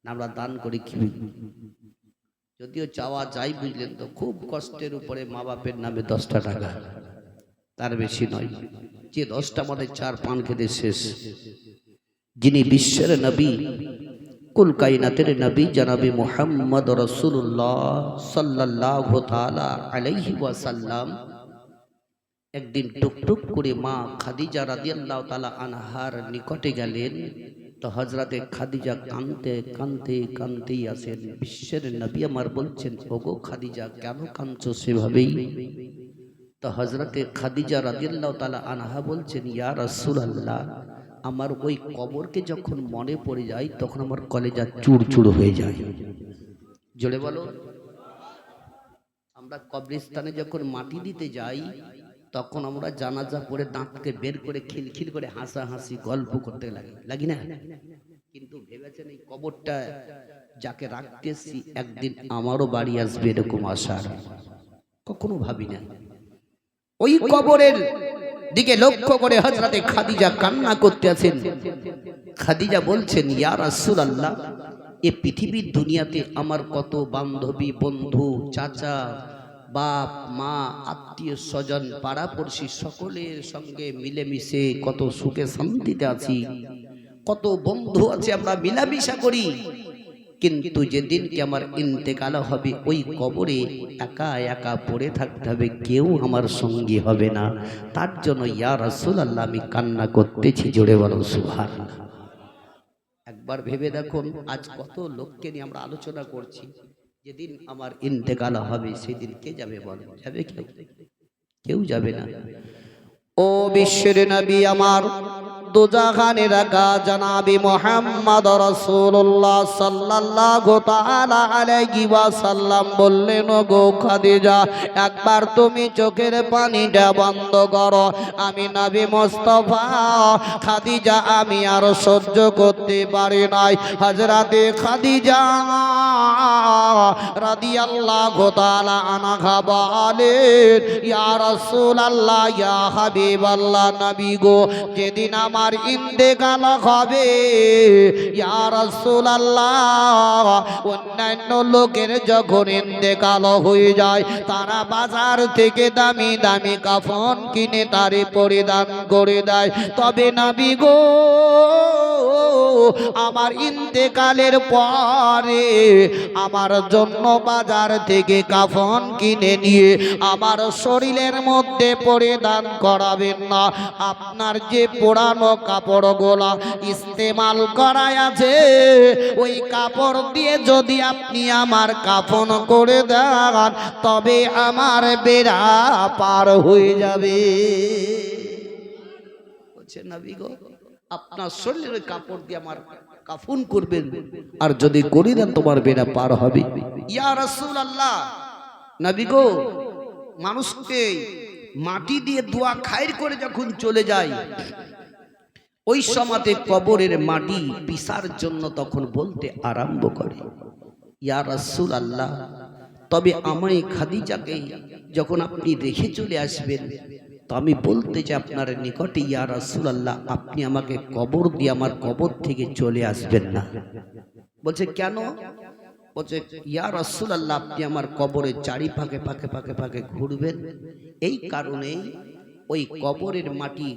না, আমরা দান করি কি? যদিও চাওয়া যায়, বুঝলেন তো, খুব কষ্টের উপরে মা বাপের নামে 10টা টাকা, তার বেশি নয়। যে 10টা আমাদের 4 পান খেতে শেষ। যিনি বিশ্বের নবী, কুল কায়নাতের নবী জনাবে মুহাম্মদ রাসূলুল্লাহ সাল্লাল্লাহু তাআলা আলাইহি ওয়াসাল্লাম একদিন টুকটুক করে মা খাদিজা রাদিয়াল্লাহু তাআলা আনহার নিকটে গেলেন। তো হযরতে খাদিজা কাঁদতে কাঁদতে কাঁদতেই আছেন। বিশ্বের নবী আমার বলছেন, ওগো খাদিজা কেন কাঁদছো সেভাবেই? তো হযরতে খাদিজা রাদিয়াল্লাহু তাআলা আনহা বলছেন, ইয়া রাসূলুল্লাহ, আমার ওই কবরকে যখন মনে পড়ে যায় তখন আমার কলেজা চুরচুর হয়ে যায়। জোরে বলো। আমরা কবরস্থানে যখন মাটি দিতে যাই তখন আমরা জানাজা পড়ে দাঁতকে বের করে খিলখিল করে হাসাহাসি গল্প করতে লাগি না? কিন্তু ভেবেছেন এই কবরটা যাকে রাখতেছি একদিন আমারও বাড়ি আসবে, এরকম আশার কখনো ভাবি না। ওই কবরের দিকে লক্ষ্য করে হযরতে খাদিজা কান্না করতে আছেন। খাদিজা বলছেন, ইয়া রাসূলুল্লাহ, এই পৃথিবীর দুনিয়াতে আমার কত বান্ধবী বন্ধু চাচা বাপ মা আত্মীয় স্বজন পাড়া পড়শি সকলের সঙ্গে মিলেমিশে কত সুখে শান্তিতে আছি, কত বন্ধু আছে, আমরা মিলামিশা করি। কিন্তু যেদিনকে আমার ইন্তেকাল হবে ওই কবরে একা একা পড়ে থাকতে হবে, কেউ আমার সঙ্গী হবে না। তার জন্য ইয়া রাসূলুল্লাহ আমি কান্না করতেছি। জোরে বলো সুবহানাল্লাহ। একবার ভেবে দেখুন, আজ কত লোককে নিয়ে আমরা আলোচনা করছি, যেদিন আমার ইন্তেকাল হবে সেদিন কে যাবে? বল, যাবে কেউ? কেউ যাবে না। ও বিশ্বের নবী আমার, দুজাহানের আকা জনাবি মুহাম্মদ রাসূলুল্লাহ সাল্লাল্লাহু তাআলা আলাইহি ওয়াসাল্লাম বললেন, গো খাদিজা, একবার তুমি চোখের পানিটা বন্ধ করো। আমি নবী মুস্তাফা খাদিজা আমি আর সহ্য করতে পারি নাই। হযরতে খাদিজা রাদিয়াল্লাহু তাআলা আনহা বলেন, ইয়া রাসূলুল্লাহ, ইয়া হাবিবাল্লাহ, নবী গো, যেদিন আমার ইন্তেকাল হবে, ইয়া রাসূলুল্লাহ, অন্যান্য লোকের যখন ইন্তেকাল হয়ে যায় তারা বাজার থেকে দামি দামি কাফন কিনে তারে পরিধান করে দেয়, তবে নবী গো আমার ইন্তেকালের পরে আমার জন্য বাজার থেকে কাফন কিনে নিয়ে আমার শরীরের মধ্যে পরিধান করাবেন না। আপনার যে পুরানো কাপড়গুলা ইস্তেমাল করা আছে ওই কাপড় দিয়ে যদি আপনি আমার কাফন করে দেন তবে আমার বেড়া পার হয়ে যাবে। বলছে নবী গো, আপনার শরীরের কাপড় দিয়ে আমার কাফন করবেন, আর যদি করি দেন তোমার বেড়া পার হবে। ইয়া রাসূলুল্লাহ, নবী গো, মানুষকে মাটি দিয়ে দোয়া খায়ের করে যখন চলে যায় ওই সময়তে কবরের মাটি পিসার জন্য তখন বলতে আরম্ভ করে, ইয়া রাসূলুল্লাহ, তবে আমায় খাদিজাকে যখন আপনি রেখে চলে আসবেন তো আমি বলতে চাই আপনার নিকটে, ইয়া রাসূলুল্লাহ, আপনি আমাকে কবর দিয়ে আমার কবর থেকে চলে আসবেন না। বলছে কেন? বলছে, ইয়া রাসূলুল্লাহ, আপনি আমার কবরের চারিপাশে পাকে পাকে পাকে ঘুরবেন, এই কারণেই ওই কবরের মাটি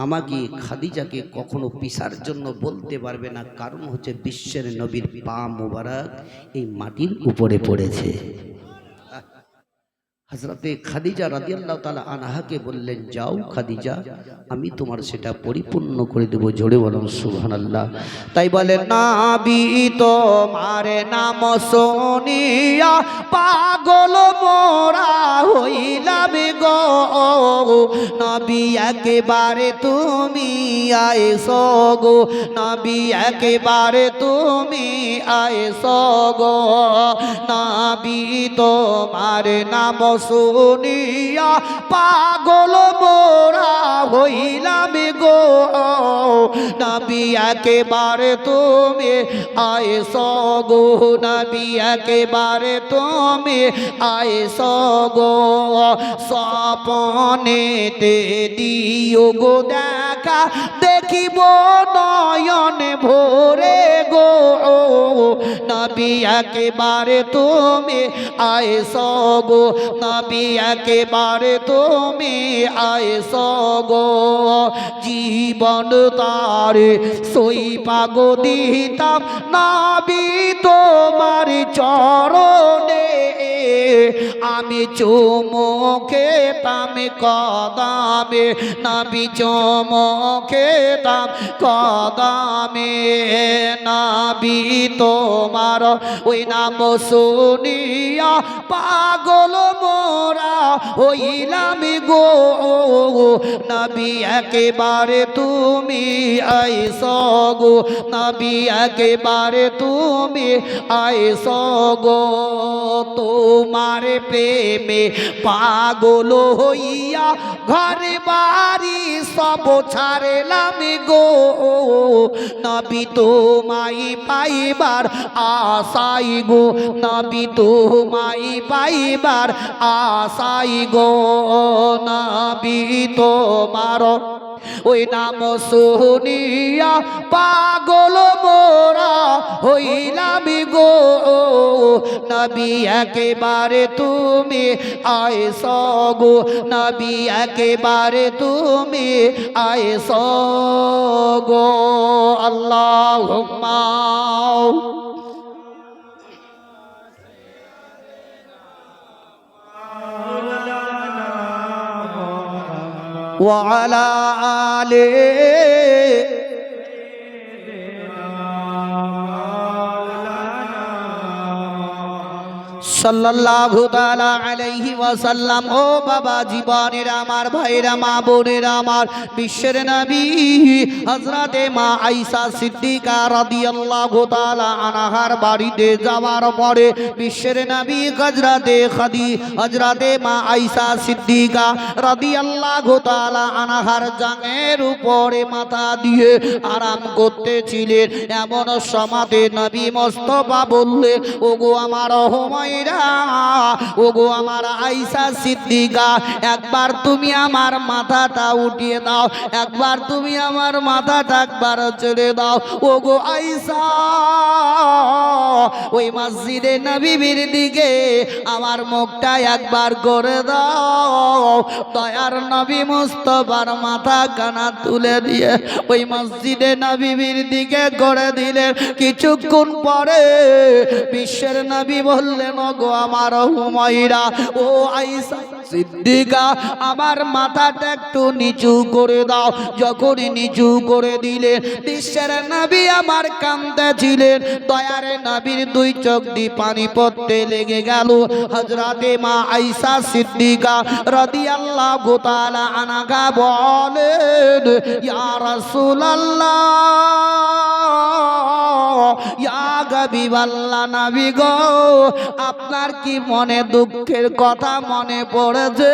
আমাকে খাদিজাকে কখনো পিসার জন্য বলতে পারবে না, কারণ হচ্ছে বিশ্বের নবীর পা মোবারক এই মাটির উপরে পড়েছে। হযরতে খাদিজা রাদিয়াল্লাহু তাআলা আনহাকে বললেন, যাও খাদিজা, আমি তোমার সেটা পরিপূর্ণ করে দেব। জোরে বলুন সুবহানাল্লাহ। তাই বলে, নবী তোমার নাম শুনিয়া পাগল মোরা হইলাম গো, নবী একেবারে তুমি আইসো গো, নবী একেবারে তুমি আইসো গো, নবী তোমার নাম শুনিয়া পাগল মোরা হইলাম গো, নবী একেবারে তুমি আইসো গো, নবী একেবারে তুমি আইসো গো, স্বপনেতে দিও গো দেখা, দেখিব নয়ন ভোরে গো, নবী একেবারে তুমি আইসো গো, নবী একেবারে তুমি আইসো গো, জীবন তারে সই পাগো দিতাম নবী তোমার চরণে, আমি চুমো খেতাম কদমে, নবী চুমো খেতাম কদমে, নবী তোমার ওই নাম শুনিয়া পাগল মোরা হইলাম গো, নবী একেবারে তুমি আইসো গো, নবী একেবারে তুমি আইসো গো, তোমার প্রেমে পাগল হইয়া ঘর বাড়ি সব ছাড়লাম গো, নবী তোমায় পাইবার আশাই গো, নবী তোমায় পাইবার আশাই গো, নবী তোমার ওই নাম শুনিয়া পাগল মোরা হইলাম গো, নবী একেবারে তুমি আইসো গো, নবী একেবারে তুমি আইসো গো। আল্লাহুম্মা وعلى آله সাল্লাল্লাহু তাআলা আলাইহি ওয়াসাল্লাম। ও বাবা জীবনের আমার ভাইরা মা বোনেরা আমার, বিশ্বের নবী হযরতে মা আয়েশা সিদ্দিকা রাদিয়াল্লাহু তাআলা আনহার বাড়িতে যাওয়ার পরে বিশ্বের নবী হযরতে মা আয়েশা সিদ্দিকা রাদিয়াল্লাহু তাআলা আনহার জাঙের উপরে মাথা দিয়ে আরাম করতেছিলেন। এমন সমাতে নবী মুস্তাফা বললেন, ওগো আমার হুমায়রা, ওগো আমার আয়েশা সিদ্দিকা, একবার তুমি আমার মাথাটা উঠিয়ে দাও, একবার তুমি আমার মাথাটা একবার ছেড়ে দাও। ওগো আয়েশা, ওই মসজিদে নববীর দিকে আমার মুখটা একবার করে দাও। দয়ার নবী মুস্তাফার মাথা কানা তুলে দিয়ে ওই মসজিদে নববীর দিকে করে দিলেন। কিছুক্ষণ পরে বিশ্বের নবী বললেন, ওগো আমার হুমায়রা, ও আয়েশা সিদ্দিকা, আমার মাথাটা একটু নিচু করে দাও। যখন নিচু করে দিলেন, বিশ্বের নবী আমার কাঁদতেছিলেন। দয়ার নবীর দুই চোখ দিয়ে পানি পড়তে লেগে গেল। হযরতে মা আয়েশা সিদ্দিকা রাদিয়াল্লাহু তাআলা আনহা বলেন, ইয়া রাসূলুল্লাহ, ইয়া হাবিবাল্লাহ, নবী গো, আপনার কি মনে দুঃখের কথা মনে পড়েছে,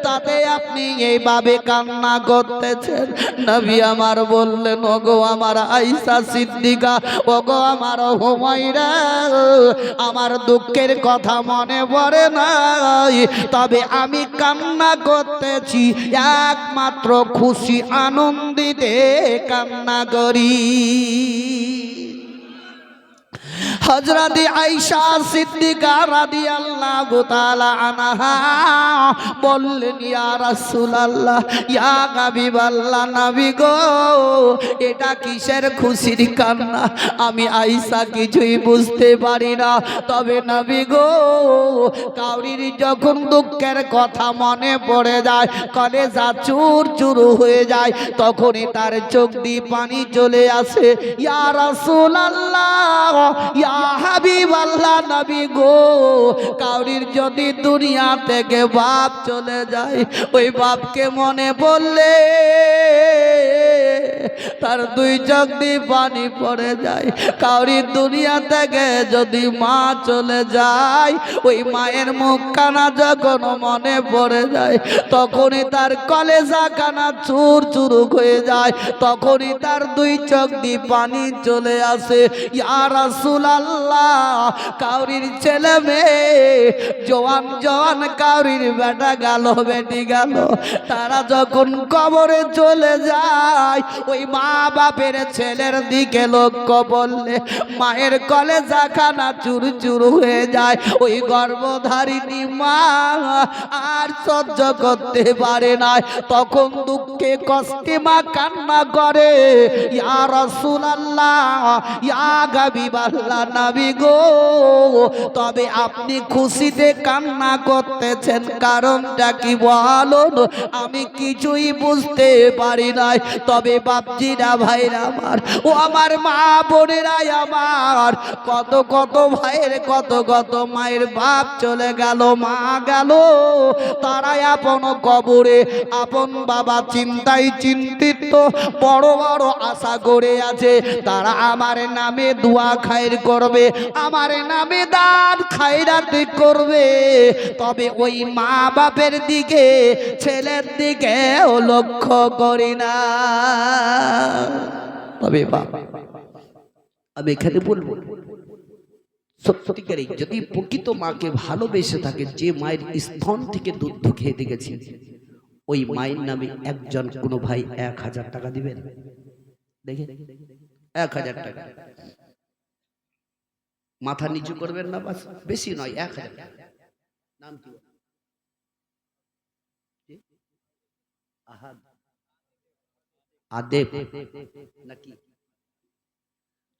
তাতে আপনি এইভাবে কান্না করতেছেন? নবী আমার বললেন, ওগো আমার আয়েশা সিদ্দিকা, ওগো আমার হুমায়রা, আমার দুঃখের কথা মনে পড়ে নাই, তবে আমি কান্না করতেছি একমাত্র খুশি আনন্দিতে কান্না করি। হযরতে আয়েশা সিদ্দিকা রাদিয়াল্লাহু তাআলা আনহা বললেন, ইয়া রাসূলুল্লাহ, ইয়া হাবিবাল্লাহ, নবী গো, এটা কিসের খুশির কান্না? আমি আয়েশা কিছুই বুঝতে পারি না। তবে নবী গো, কাউরির যখন দুঃখের কথা মনে পড়ে যায়, কলেজা চুর চুর হয়ে যায়, তখনই তার চোখ দিয়ে পানি চলে আসে। ইয়া রাসূলুল্লাহ, ইয়া হাবিবাল্লাহ, নবী গো, কাউরির যদি দুনিয়া থেকে বাপ চলে যায়, ওই বাপকে মনে পড়লে তার দুই চোখ দিয়ে পানি পড়ে যায়। কাউরির দুনিয়া থেকে যদি মা চলে যায়, ওই মায়ের মুখখানা যখন মনে পড়ে যায়, তখনই তার কলেজা কানা চুর চুর হয়ে যায়, তখনই তার দুই চোখ দিয়ে পানি চলে আসে। ইয়া রাসূলুল্লাহ, কাউরির ছেলে মেয়ে জওয়ান জওয়ান, কাউরির বেটা গেল বেটি গেল, তারা যখন কবরে চলে যায়, ওই মা বাপের ছেলের দিকে লক্ষ্য করলে মায়ের কলেজা খানা চুর চুর হয়ে যায়। ওই গর্ভধারিণী মা আর সহ্য করতে পারে না, তখন দুঃখে কষ্টে মা কান্না করে, ইয়া রাসূলুল্লাহ, ইয়া হাবিবাল্লাহ, নবী গো, তবে আপনি খুশিতে কান্না করতেছেন, কারণটা কি বলুন? আমি কিছুই বুঝতে পারি নাই। তবে বাপজিরা, ভাইরা আমার, ও আমার মা বোনেরা আমার, কত কত ভাইয়ের কত কত মায়ের বাপ চলে গেল, মা গেল, তারাই আপন কবরে আপন বাবা চিন্তায় চিন্তিত, বড় বড় আশা করে আছে, তারা আমার নামে দোয়া খায়ের করবে, আমার নামে দান খায়রাত করবে। তবে ওই মা বাপের দিকে, ছেলের দিকে লক্ষ্য করি না। তবে বাবা, আমি এখানে বলবো, সত্যিকারে যদি প্রকৃত মাকে ভালোবেসে থাকে, যে মায়ের স্তন থেকে দুধ খেয়ে দেখেছি, ওই মায়ের নামে একজন কোনো ভাই 1000 টাকা দিবেন? দেখে 1000 টাকা মাথা নিচু করবেন না, বাস, বেশি নয়, 1000 টাকা। নাম কি? আদেব নাকি?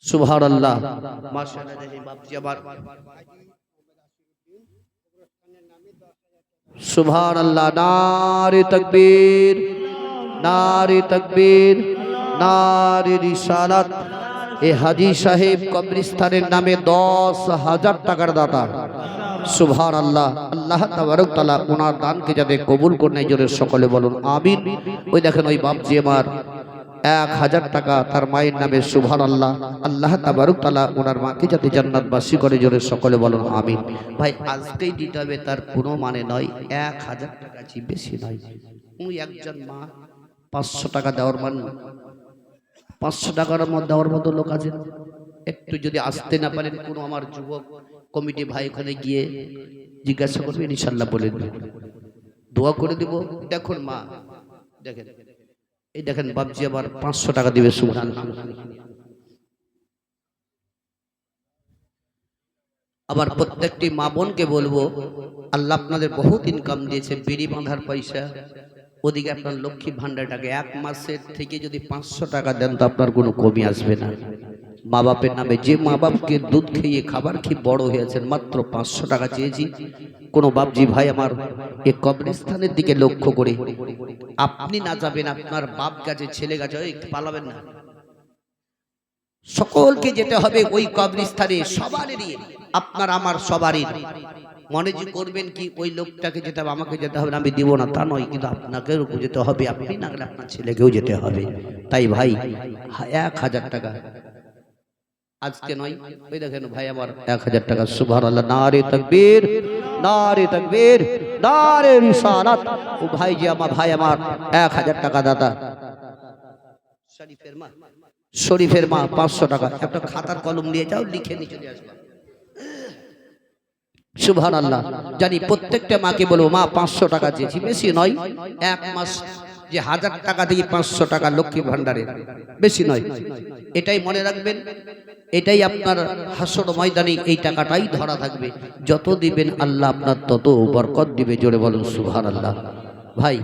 সুবহানাল্লাহ, মাশাআল্লাহ। দেখি বাপজি আবার সুবহানাল্লাহ, নারে তাকবীর, নারে তাকবীর, নারে রিসালাত। এই হাজী সাহেব কবরস্থানের নামে 10,000 টাকার দাতা। সুবহানাল্লাহ। আল্লাহ তাবারক তাআলা ওনার দানকে যাতে কবুল করে নেয়, জোরে সকলে বলুন আমিন। ওই দেখেন ওই বাপজি আমার 1000 টাকা তার মায়ের নামে, সুবহানাল্লাহ। আল্লাহ তাবারক তাআলা ওনার মাকে যাতে জান্নাতবাসী করে, জোরে সকলে বলুন আমিন। ভাই আজকেই দিতে হবে তার কোনো মানে নয়, 1000 টাকা চেয়ে বেশি নয়। ওই একজন মা 500 টাকা দেওয়ার মান, 500 টাকার মধ্যে দেওয়ার মতো লোক আছে? একটু যদি আসতে না পারেন, কোনো আমার যুবক কমিটি ভাই ওখানে গিয়ে জিজ্ঞাসা করবে, ইনশাল্লাহ বলে দেব, দোয়া করে দেব। দেখুন মা, দেখেন এই দেখেন বাপজি আবার 500 টাকা দিবে, সুবহানাল্লাহ। আবার প্রত্যেকটি মা বোনকে বলবো, আল্লাহ আপনাদের বহুত ইনকাম দিয়েছে, বিড়ি বাঁধার পয়সা, ওদিকে আপনার লক্ষ্মী ভান্ডারটাকে 1 মাসের থেকে যদি 500 টাকা দেন তো আপনার কোনো কমই আসবে না। মা বাপের নামে, যে মা বাপকে দুধ খেয়ে খাবার খেয়ে বড় হয়েছেন, মাত্র 500 টাকা চেয়েছি। কোনো বাপজি ভাই আমার এই কবরস্থানের দিকে লক্ষ্য করে, আপনি না যাবেন, আপনার বাপ গাছে ছেলে গাছে, ওই পালাবেন না, সকলকে যেতে হবে ওই কবরস্থানে, সবারই, আপনার আমার সবারই। মনে যে করবেন কি ওই লোকটাকে যেতে হবে, আমাকে যেতে হবে না, আমি দিব না, তা নয়, কিন্তু আপনাকেও যেতে হবে, আপনি না গেলে আপনার ছেলেকেও যেতে হবে। তাই ভাই 1000 টাকা আজকে নয়, ওই দেখেন ভাই আমার 1000 টাকা, সুবহানাল্লাহ। নারে তাকবীর, নারে তাকবীর, নারে রিসালাত। ও ভাই যে আমার ভাই আমার 1000 টাকা দাদা, শরীফের মা 500 টাকা। একটা খাতার কলম নিয়ে যাও, লিখে নিয়ে চলে আসবা, সুবহানাল্লাহ। জানি প্রত্যেকটা মাকে বলবো, মা 500 টাকা চেয়েছি, বেশি নয়। 1 মাস যে 1000 টাকা দিয়ে 500 টাকা লক্ষ্মী ভান্ডারে, বেশি নয়। এটাই মনে রাখবেন, এটাই আপনার হাসর ময়দানে এই টাকাটাই ধরা থাকবে। যত দিবেন আল্লাহ আপনার তত বরকত দিবে, জোরে বলুন সুবহানাল্লাহ। ভাই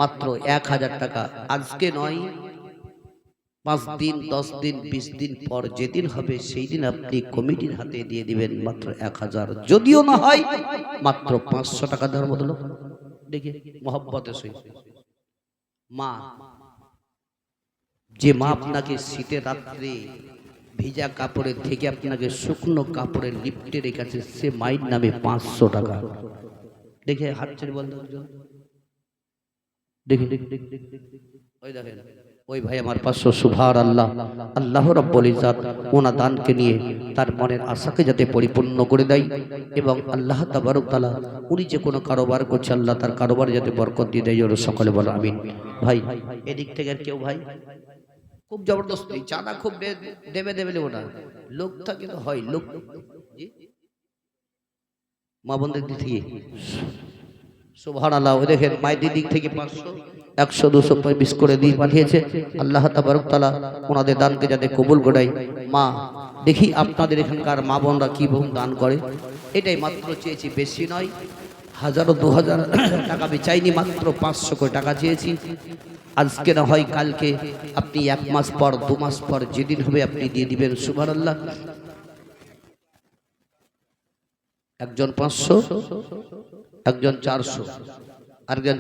মাত্র 1000 টাকা, আজকে নয়, 5 দিন 10 দিন 20 দিন পর যেদিন হবে সেই দিন আপনি কমিটির হাতে দিয়ে দিবেন মাত্র 1000। যদিও না হয় মাত্র 500 টাকা দেওয়ার মতো লোক দেখে মহব্বতের সহিত। মা, যে মা আপনাকে শীতের রাত্রে ভিজা কাপড়ের থেকে আপনাকে শুকনো কাপড়ে লিপটে রেখেছে, সে মায়ের নামে 500 টাকা। দেখে হাত ছেড়ে বলতে, দেখি ওই দেখেন ওই ভাই আমার 500, সুবহানাল্লাহ। আল্লাহ রাব্বুল ইজ্জত ওনার দানকে নিয়ে তার মনের আশাকে যাতে পরিপূর্ণ করে দেয়, এবং আল্লাহ তাবারক তাআলা উনি যে কোনো কারোবার করছে, আল্লাহ তার কারোবার যাতে বরকত দিয়ে দেয়, ওরা সকলে বলো আমিন। ভাই এদিক থেকে আর কেউ ভাই খুব জবরদস্তি চাঁদা খুব দেবে দেবে ওটা লোকটা কিন্তু হয় লোক, মা বোনদের দিক থেকে সুবহানাল্লাহ। দেখেন মায়ের দিক থেকে 500, 100, 200, 20 করে দিয়ে পাঠিয়েছে। আল্লাহ তাবারক তাআলা ওনাদের দানকে যাতে কবুল করে। মা দেখি আপনাদের এখানকার মা বোনরা কি দান করে, এটাই মাত্র চেয়েছি, বেশি নয়। 1000 2000 টাকা আমি চাইনি, মাত্র 500 করে টাকা চেয়েছি। আজকে না হয় কালকে, আপনি 1 মাস পর 2 মাস পর যেদিন হবে আপনি দিয়ে দিবেন, সুবহানাল্লাহ। একজন 500, একজন 400, আরেকজন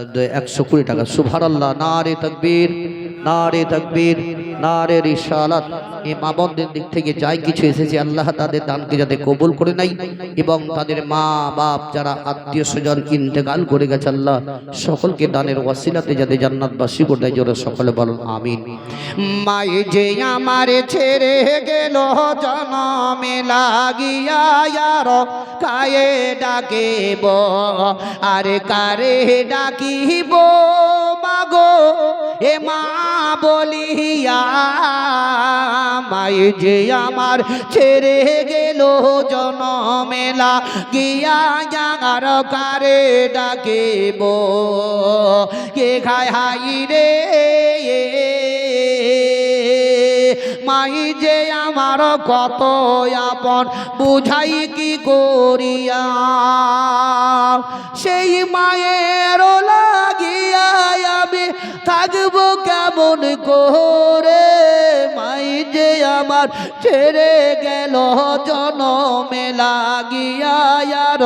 120 টাকা, সুবহানাল্লাহ। নারে তাকবীর, নারে তাকবীর, নারে রিসালাত। এই মা বোনদের দিক থেকে যাই কিছু এসেছে, আল্লাহ তাদের দানকে যাতে কবুল করে নেয়, এবং তাদের মা বাপ যারা আত্মীয় স্বজন ইন্তেকাল করে গেছে, আল্লাহ সকলকে দানের ওয়াসিলাতে যাতে জান্নাতবাসী করে দেয়, জোরে সকলে বলুন আমিন। মায়ে যে আমার ছেড়ে গেল জনমে লাগিয়া, আর কায়ে ডাকিব, আরে কারে ডাকিব মাগো এ মা বলিয়া। মায়ে যে আমার ছেড়ে গেল জনমে লাগিয়া, আর কারে ডাকিব, কে খায় হাই রে মাই যে আমার কত আপন, বুঝাই কি করিয়া, সেই মায়ের লাগিয়া আমি থাকবো কেমন করে। মাই যে আমার ছেড়ে গেল জনমে লাগিয়া, আর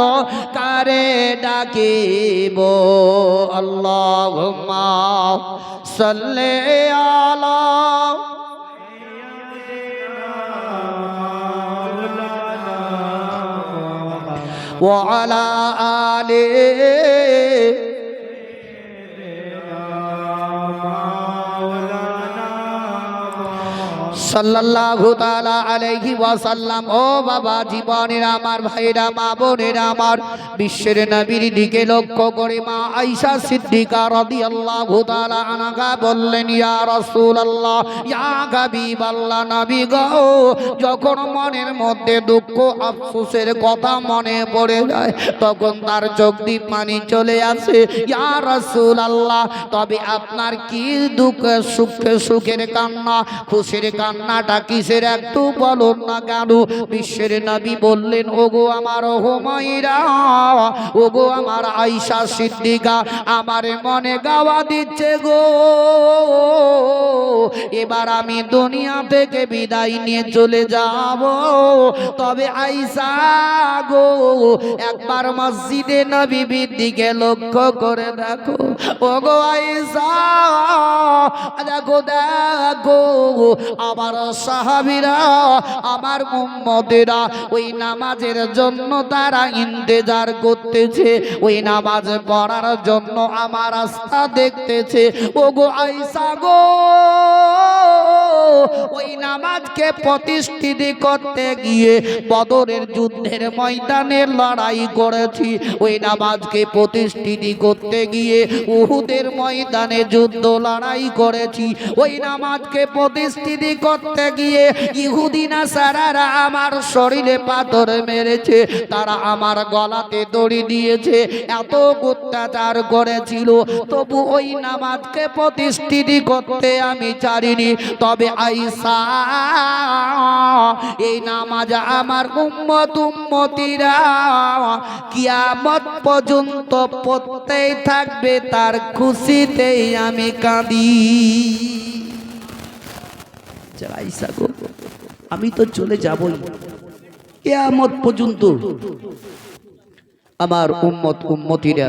কারে ডাকিব। আল্লাহুম্মা সাল্লি আলা ওয়া আলা আলিহি সাল্লাল্লাহু তাআলা আলাইহি ওয়াসাল্লাম। ও বাবা জীবনের আমার ভাইরা মা বোনেরা আমার, বিশ্বের নবীর দিকে লক্ষ্য করে মা আয়েশা সিদ্দিকা রাদিয়াল্লাহু তাআলা আনহা বললেন, ইয়া রাসূলুল্লাহ, ইয়া হাবিবাল্লাহ, নবী গো, যখন মনের মধ্যে দুঃখ আফসোসের কথা মনে পড়ে যায় তখন তার চোখ দিয়ে পানি চলে আসে। ইয়া রাসূলুল্লাহ, তবে আপনার কি দুঃখ, সুখের কান্না, খুশির কান্নাটা কিসের একটু বলুন না কেন? বিশ্বের নবী বললেন, ওগো আমার হুমায়রা, ওগো আমার আয়েশা সিদ্দিকা, আমার মনে গাওয়া দিচ্ছে গো, এবার আমি দুনিয়া থেকে বিদায় নিয়ে চলে যাব। তবে আয়েশা গো, একবার মসজিদে নববীর দিকে লক্ষ্য করে দেখো। ওগো আয়েশা, দেখো দেখো, আমার সাহাবীরা, আমার উম্মতেরা ওই নামাজের জন্য তারা ইন্তেজার করতেছে, ওই নামাজ পড়ার জন্য আমার রাস্তা দেখতেছে। ওগো আয়েশা গো, ওই নামাজকে প্রতিষ্ঠিত করতে গিয়ে বদরের যুদ্ধের ময়দানে লড়াই করেছি, ওই নামাজকে প্রতিষ্ঠিত করতে গিয়ে উহুদের ময়দানে যুদ্ধ লড়াই করেছি, ওই নামাজকে প্রতিষ্ঠিত করতে গিয়ে ইহুদি নাসারারা আমার শরীরে পাথর মেরেছে, তারা আমার গলাতে দড়ি দিয়েছে, এত অত্যাচার করেছিল, তবু ওই নামাজকে প্রতিষ্ঠিত করতে আমি ছাড়িনি। তবে আয়েশা, এই নামাজ আমার উম্মতিরা কিয়ামত পর্যন্ত পড়তেই থাকবে, তার খুশিতেই আমি কাঁদি। আয়েশা গো, আমি তো চলে যাবই, কিয়ামত পর্যন্ত আমার উম্মতিরা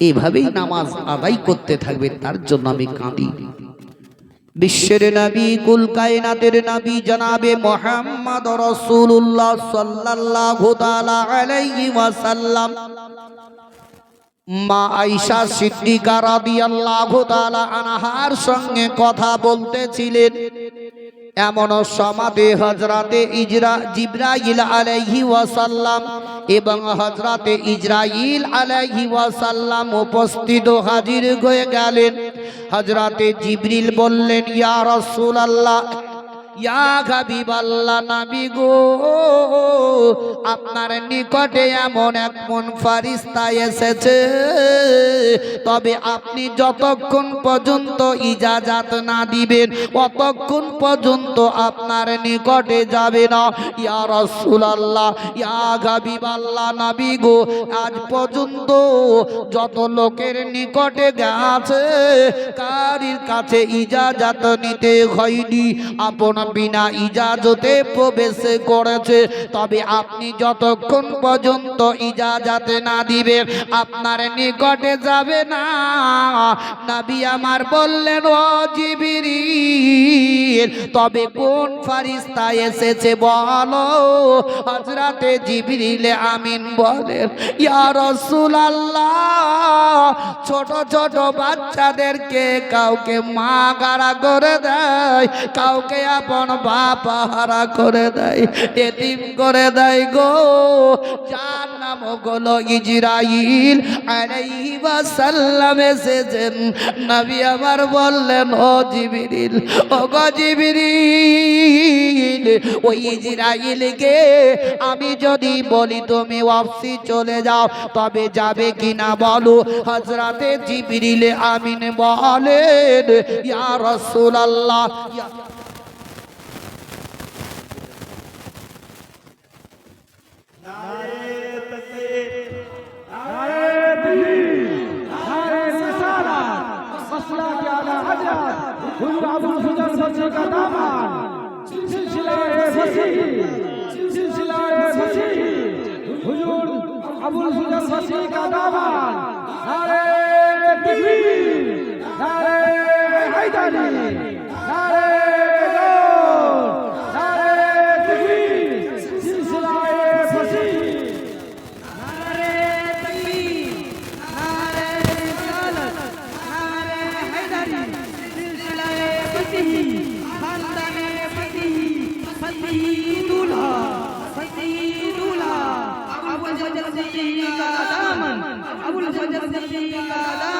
এইভাবেই নামাজ আদায় করতে থাকবে, তার জন্য আমি কাঁদি। বিশ্বের নবী, কুল কায়নাতের নবী জনাবে মুহাম্মদ রাসূলুল্লাহ সাল্লাল্লাহু তাআলা আলাইহি ওয়াসাল্লাম মা আয়েশা সিদ্দিকা রাদিয়াল্লাহু তাআলা আনহার সঙ্গে কথা বলতেছিলেন। এমন সমাধি হযরতে জিবরাইল আলাইহি ওয়াসাল্লাম এবং হযরতে ইসরাইল আলাইহি ওয়াসাল্লাম উপস্থিত হাজির হয়ে গেলেন। হযরতে জিবরিল বললেন, ইয়া রাসূলুল্লাহ, ইয়া হাবিবাল্লাহ, নবী গো, আপনার নিকটে এমন এক ফেরেশতা এসেছে, তবে আপনি যতক্ষণ পর্যন্ত ইজাজত না দিবেন ততক্ষণ পর্যন্ত আপনার নিকটে যাবে না। ইয়া রাসূলুল্লাহ, ইয়া হাবিবাল্লাহ, নবী গো, আজ পর্যন্ত যত লোকের নিকটে গেছে কারীর কাছে ইজাজত নিতে হয়নি, আপন বিনা ইজাজতে প্রবেশ করেছে। তবে আপনি যতক্ষণ পর্যন্ত ইজাজত না দিবেন আপনার নিকটে যাবে না। নবী আমার বললেন, ও জিবরিল, তবে কোন ফেরেশতা এসেছে বলো? হযরতে জিবরিল আমিন বলেন, ইয়া রাসূলুল্লাহ, ছোট ছোট বাচ্চাদেরকে কাউকে মা গাড়া করে দেয়, কাউকে আপন বাপ হারা করে দেয়, এতিম করে দেয় গো, যার নাম হলো ইসরাইল আলাইহি ওয়াসাল্লাম এসেছেন। নবী আমার বললেন, ও জিবরিল, ও গো জিবরিল, ওই ইসরাইলকে আমি যদি বলি তুমি ওয়াপসি চলে যাও তবে যাবে কিনা বলো? হযরতে জিবরিল আমিন বলেন, ইয়া রাসূলুল্লাহ, সৈয়দুল্লাহ সৈয়দুল্লাহ আবুল ফজল সিদ্দিক আদামান আবুল ফজল সিদ্দিক আদামান